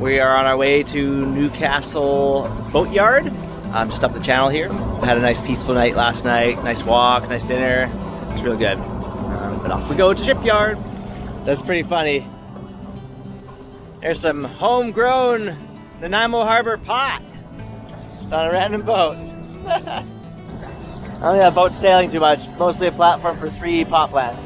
We are on our way to Newcastle Boatyard, just up the channel here. We had a nice peaceful night last night, nice walk, nice dinner. It's really good. But off we go to Shipyard. That's pretty funny. There's some homegrown Nanaimo Harbor pot. It's on a random boat. I don't think that boat's sailing too much. Mostly a platform for 3 pot plants.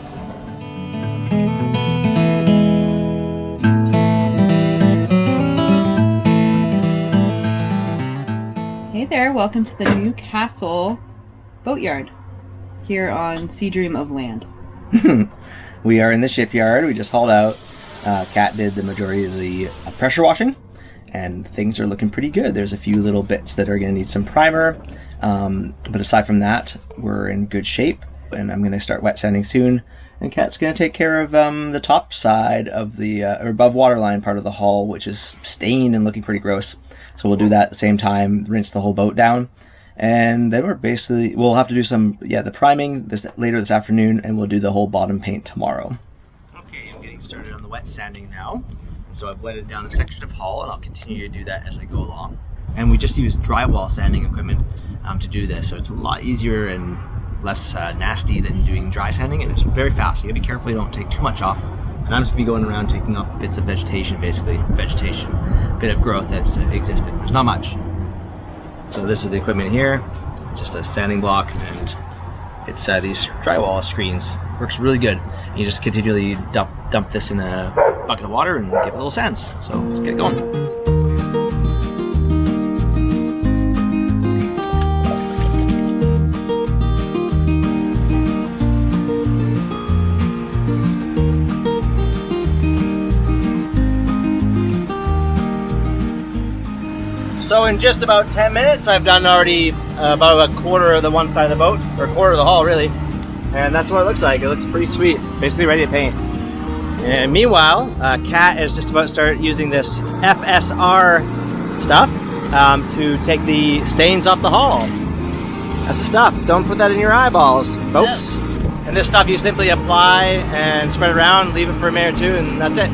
Hey there, welcome to the Newcastle Boatyard here on Sea Dream of Land. We are in the shipyard. We just hauled out. Kat did the majority of the pressure washing, and things are looking pretty good. There's a few little bits that are going to need some primer, but aside from that, we're in good shape, and I'm going to start wet sanding soon. And Kat's going to take care of the top side of the or above waterline part of the hull, which is stained and looking pretty gross. So we'll do that at the same time, rinse the whole boat down, and then we'll have to do some, the priming later this afternoon, and we'll do the whole bottom paint tomorrow. Okay, I'm getting started on the wet sanding now. So I've wetted down a section of hull, and I'll continue to do that as I go along. And we just use drywall sanding equipment to do this, so it's a lot easier and less nasty than doing dry sanding, and it's very fast. You gotta be careful you don't take too much off. And I'm just gonna be going around taking off bits of vegetation, bit of growth that's existed. There's not much. So this is the equipment here, just a sanding block, and it's these drywall screens. Works really good. And you just continually dump this in a bucket of water and give it a little sands. So let's get going. So in just about 10 minutes, I've done already about a quarter of the one side of the boat, or a quarter of the hull really. And that's what it looks like. It looks pretty sweet, basically ready to paint. And meanwhile, Kat is just about to start using this FSR stuff to take the stains off the hull. That's the stuff. Don't put that in your eyeballs, folks. Yeah. And this stuff you simply apply and spread it around, leave it for a minute or two, and that's it.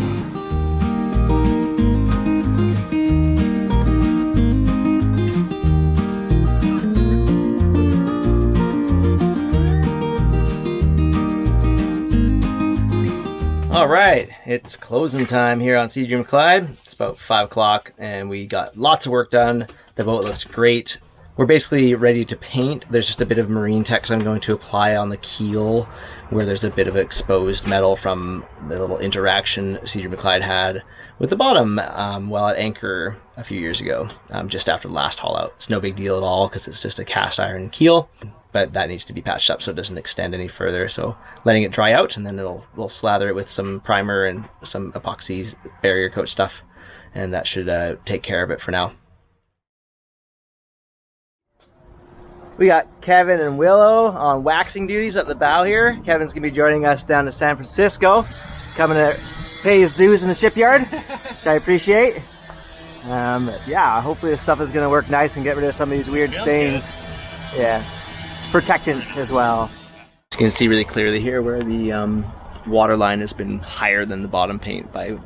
All right, it's closing time here on Sea Dream of Clyde. It's about 5 o'clock and we got lots of work done. The boat looks great. We're basically ready to paint. There's just a bit of marine text I'm going to apply on the keel where there's a bit of exposed metal from the little interaction Sea Dream of Clyde had with the bottom while at anchor a few years ago, just after the last haul out. It's no big deal at all because it's just a cast iron keel. But that needs to be patched up so it doesn't extend any further. So letting it dry out, and then we'll slather it with some primer and some epoxy barrier coat stuff, and that should take care of it for now. We got Kevin and Willow on waxing duties at the bow here. Kevin's gonna be joining us down to San Francisco. He's coming to pay his dues in the shipyard, which I appreciate. Yeah, hopefully this stuff is gonna work nice and get rid of some of these weird stains. Yeah. Protectant as well. You can see really clearly here where the water line has been higher than the bottom paint by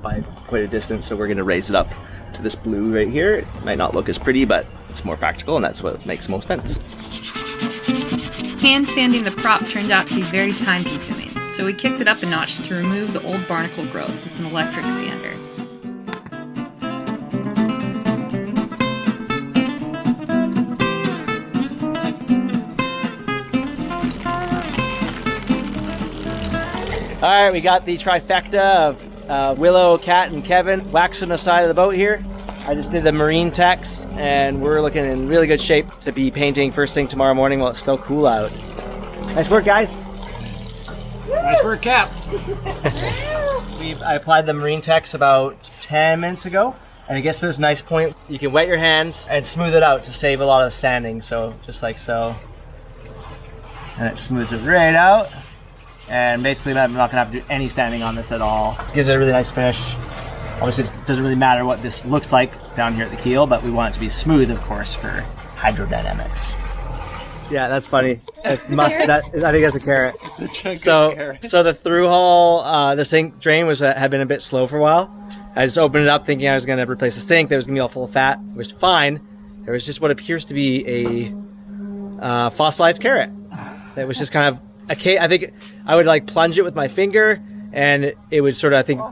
quite a distance, so we're going to raise it up to this blue right here. It might not look as pretty, but it's more practical, and that's what makes most sense. Hand sanding the prop turned out to be very time consuming, so we kicked it up a notch to remove the old barnacle growth with an electric sander. Alright, we got the trifecta of Willow, Kat, and Kevin waxing the side of the boat here. I just did the marine text, and we're looking in really good shape to be painting first thing tomorrow morning while it's still cool out. Nice work, guys. Nice work, Kat. I applied the marine text about 10 minutes ago, and it gets to this nice point. You can wet your hands and smooth it out to save a lot of sanding, so just like so. And it smooths it right out. And basically I'm not going to have to do any sanding on this at all. It gives it a really nice finish. Obviously it doesn't really matter what this looks like down here at the keel, but we want it to be smooth, of course, for hydrodynamics. Yeah, that's funny. That's must. That I think that's a carrot. It's a chunk So, of carrot. so the through hull, the sink drain had been a bit slow for a while. I just opened it up thinking I was going to replace the sink. That was going to be all full of fat. It was fine. There was just what appears to be a fossilized carrot. That was just kind of I think I would like plunge it with my finger, and it would sort of, I think,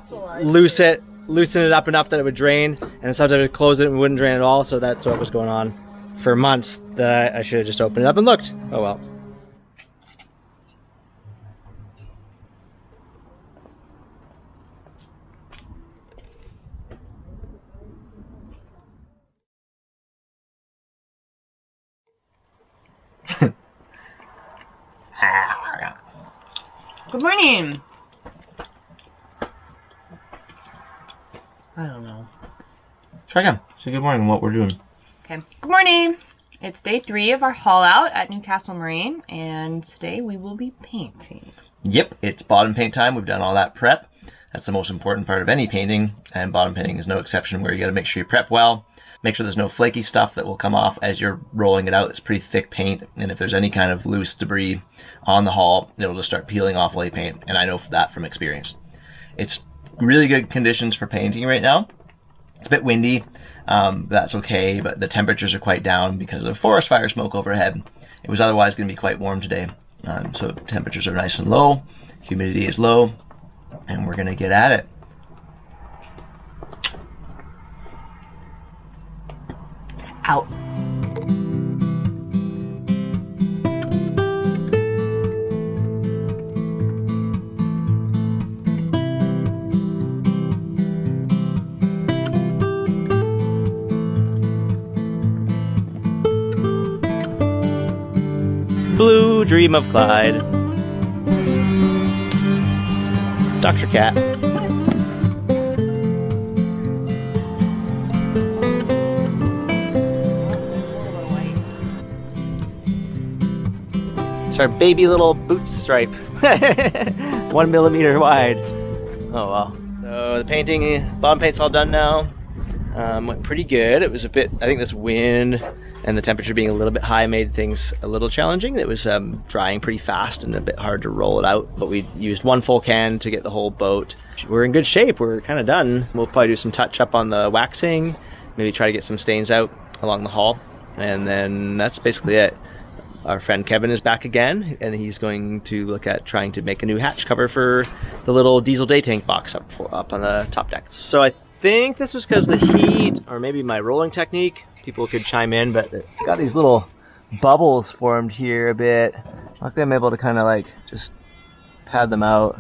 loosen it up enough that it would drain, and sometimes I would close it and it wouldn't drain at all. So that's what was going on for months. That I should have just opened it up and looked. Oh well. Good morning. I don't know. Try again. Say good morning, what we're doing. Okay. Good morning. It's day 3 of our haul out at Newcastle Marine, and today we will be painting. Yep, it's bottom paint time. We've done all that prep. That's the most important part of any painting, and bottom painting is no exception, where you got to make sure you prep well. Make sure there's no flaky stuff that will come off as you're rolling it out. It's pretty thick paint, and if there's any kind of loose debris on the hull, it'll just start peeling off while you paint, and I know that from experience. It's really good conditions for painting right now. It's a bit windy, that's okay, but the temperatures are quite down because of forest fire smoke overhead. It was otherwise going to be quite warm today, so temperatures are nice and low, humidity is low, and we're going to get at it. Out. Blue Dream of Clyde. Dr. Cat. It's our baby little boot stripe. 1 millimeter wide. Oh well. So the painting, bottom paint's all done now. Went pretty good. It was a bit, I think this wind and the temperature being a little bit high made things a little challenging. It was drying pretty fast and a bit hard to roll it out, but we used 1 full can to get the whole boat. We're in good shape. We're kind of done. We'll probably do some touch up on the waxing, maybe try to get some stains out along the hull, and then that's basically it. Our friend Kevin is back again, and he's going to look at trying to make a new hatch cover for the little diesel day tank box up on the top deck. So I think this was because of the heat, or maybe my rolling technique. People could chime in, but got these little bubbles formed here a bit. Luckily I'm able to kind of like just pad them out.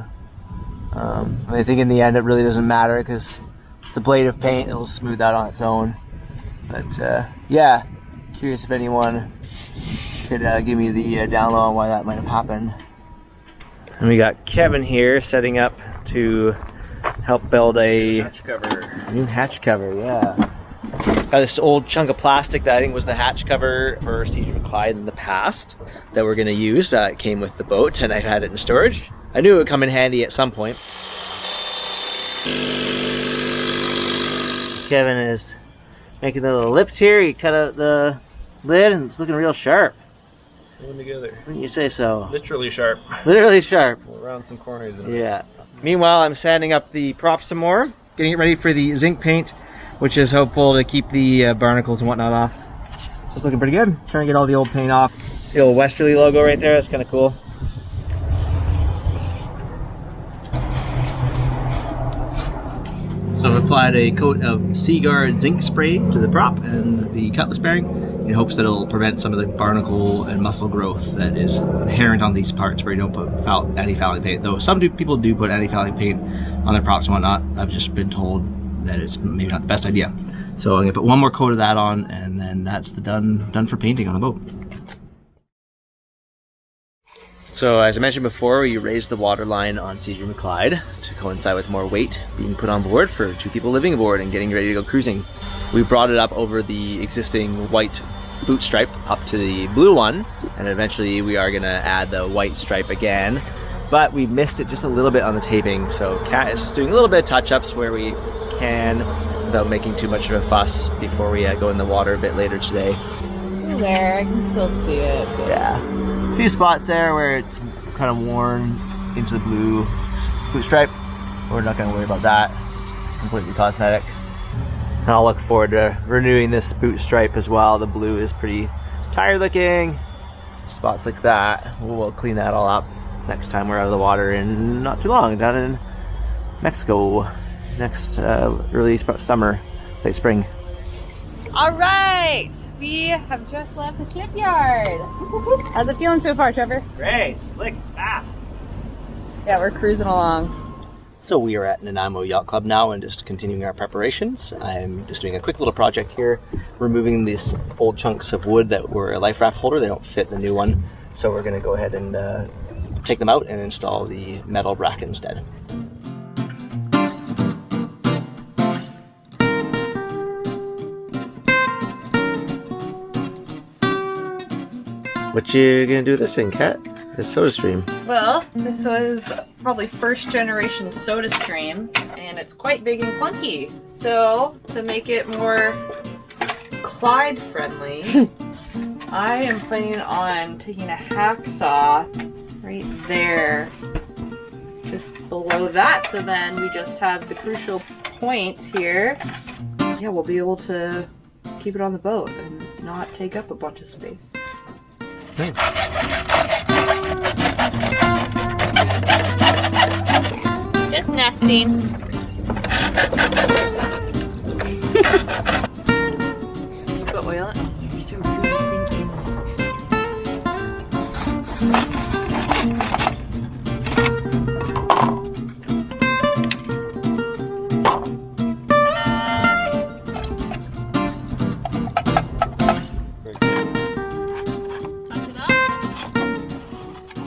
I think in the end it really doesn't matter because it's a blade of paint, it'll smooth out on its own. But yeah, curious if anyone could give me the down low on why that might have happened. And we got Kevin here setting up to help build a new hatch cover, yeah. Got this old chunk of plastic that I think was the hatch cover for Sea Dream of Clyde in the past that we're going to use. It came with the boat and I had it in storage. I knew it would come in handy at some point. Kevin is making the little lips here. He cut out the lid and it's looking real sharp. Going together. Wouldn't you say so? Literally sharp. Literally sharp. We'll round some corners. Yeah. Meanwhile, I'm sanding up the prop some more, getting it ready for the zinc paint, which is hopeful to keep the barnacles and whatnot off. Just looking pretty good. Trying to get all the old paint off. The old Westerly logo right there, that's kind of cool. So I've applied a coat of Seaguard zinc spray to the prop and the cutlass bearing in hopes that it'll prevent some of the barnacle and muscle growth that is inherent on these parts where you don't put anti-fouling paint. Though some people do put anti-fouling paint on their props and whatnot. I've just been told that it's maybe not the best idea. So I'm gonna put 1 more coat of that on, and then that's the done for painting on the boat. So as I mentioned before, we raised the water line on Sea Dream of Clyde to coincide with more weight being put on board for 2 people living aboard and getting ready to go cruising. We brought it up over the existing white boot stripe up to the blue one, and eventually we are gonna add the white stripe again. But we missed it just a little bit on the taping, so Kat is just doing a little bit of touch-ups where we can without making too much of a fuss before we go in the water a bit later today. there. I can still see it. Yeah. A few spots there where it's kind of worn into the blue boot stripe. We're not going to worry about that. It's completely cosmetic. And I'll look forward to renewing this boot stripe as well. The blue is pretty tired looking. Spots like that. We'll clean that all up next time we're out of the water in not too long, down in Mexico. Next early summer, late spring. All right, we have just left the shipyard. How's it feeling so far, Trevor? Great, slick, it's fast. Yeah, we're cruising along. So we are at Nanaimo Yacht Club now and just continuing our preparations. I'm just doing a quick little project here, removing these old chunks of wood that were a life raft holder. They don't fit the new one. So we're going to go ahead and take them out and install the metal bracket instead. What you going to do with this thing, Kat? This SodaStream. Well, this was probably first generation SodaStream, and it's quite big and clunky. So, to make it more Clyde friendly, I am planning on taking a hacksaw right there, just below that, so then we just have the crucial points here. Yeah, we'll be able to keep it on the boat and not take up a bunch of space. Just nesting. You put oil in? Oh, you're so good.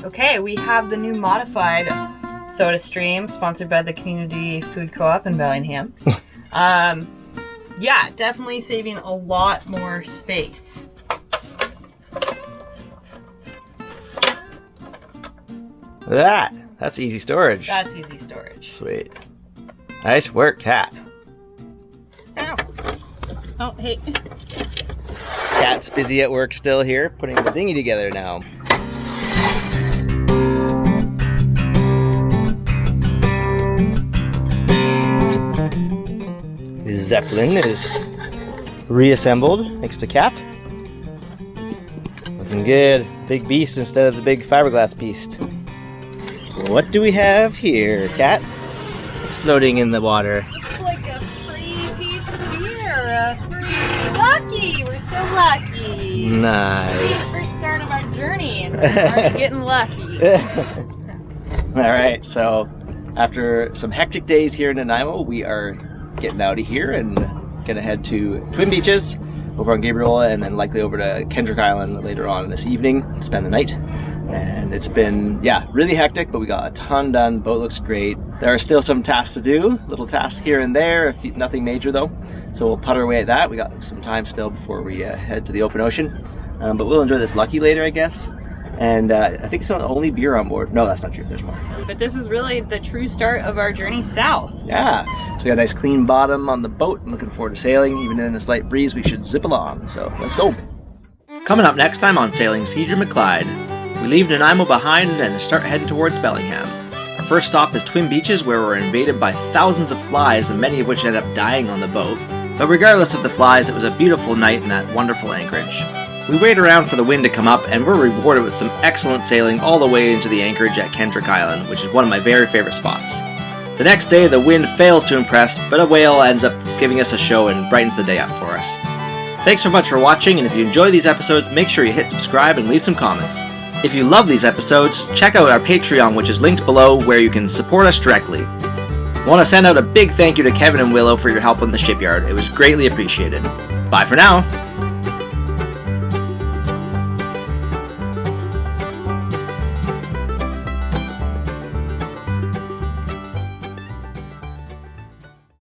Okay, we have the new modified SodaStream, sponsored by the Community Food Co-op in Bellingham. Yeah, definitely saving a lot more space. That's easy storage. That's easy storage. Sweet. Nice work, Kat. Ow. Oh, hey. Kat's busy at work still here, putting the dinghy together now. Zeppelin is reassembled next to Kat. Looking good. Big beast instead of the big fiberglass beast. What do we have here, Kat? It's floating in the water. It's like a free piece of beer. Lucky! We're so lucky. Nice. First start of our journey, and we're already getting lucky. Alright, so after some hectic days here in Nanaimo, we are getting out of here and gonna head to Twin Beaches over on Gabriel, and then likely over to Kendrick Island later on this evening, spend the night. And it's been, yeah, really hectic, but we got a ton done. The boat looks great. There are still some tasks to do, little tasks here and there, nothing major though. So we'll putter away at that. We got some time still before we head to the open ocean. But we'll enjoy this Lucky later, I guess. And I think it's the only beer on board. No, that's not true. There's more. But this is really the true start of our journey south. Yeah. So we got a nice clean bottom on the boat. I'm looking forward to sailing. Even in this light breeze, we should zip along. So let's go. Coming up next time on Sailing Sea Dream of Clyde, we leave Nanaimo behind and start heading towards Bellingham. Our first stop is Twin Beaches, where we're invaded by thousands of flies, and many of which end up dying on the boat. But regardless of the flies, it was a beautiful night in that wonderful anchorage. We wait around for the wind to come up, and we're rewarded with some excellent sailing all the way into the anchorage at Kendrick Island, which is one of my very favorite spots. The next day, the wind fails to impress, but a whale ends up giving us a show and brightens the day up for us. Thanks so much for watching, and if you enjoy these episodes, make sure you hit subscribe and leave some comments. If you love these episodes, check out our Patreon, which is linked below, where you can support us directly. I want to send out a big thank you to Kevin and Willow for your help on the shipyard. It was greatly appreciated. Bye for now!